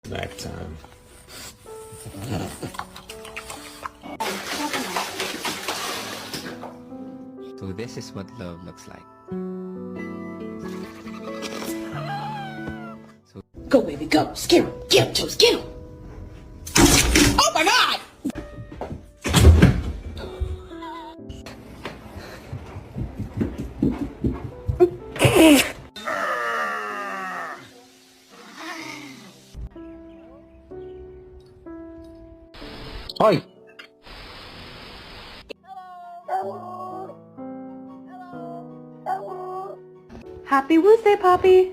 Snack time. So this is what love looks like. Go, baby, go. Scare him. Get him, Joe. Get him. Oh, my God. Hi. Happy Wednesday, Poppy.